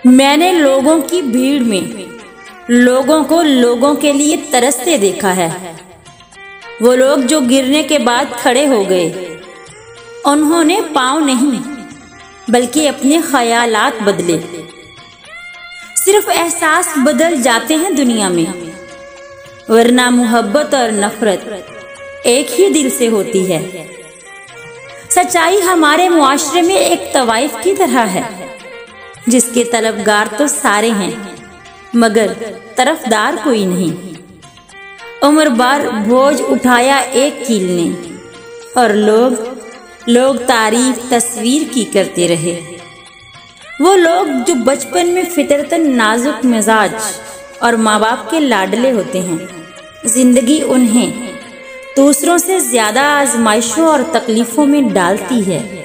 मैंने लोगों की भीड़ में लोगों को लोगों के लिए तरसते देखा है। वो लोग जो गिरने के बाद खड़े हो गए, उन्होंने पांव नहीं बल्कि अपने ख्यालात बदले। सिर्फ एहसास बदल जाते हैं दुनिया में, वरना मोहब्बत और नफरत एक ही दिल से होती है। सच्चाई हमारे मुआशरे में एक तवाइफ की तरह है, जिसके तलबगार तो सारे हैं मगर तरफदार कोई नहीं। उम्र भर बोझ उठाया एक कील ने, और लोग तारीफ तस्वीर की करते रहे। वो लोग जो बचपन में फितरतन नाजुक मिजाज और माँ बाप के लाडले होते हैं, जिंदगी उन्हें दूसरों से ज्यादा आजमाइशों और तकलीफों में डालती है।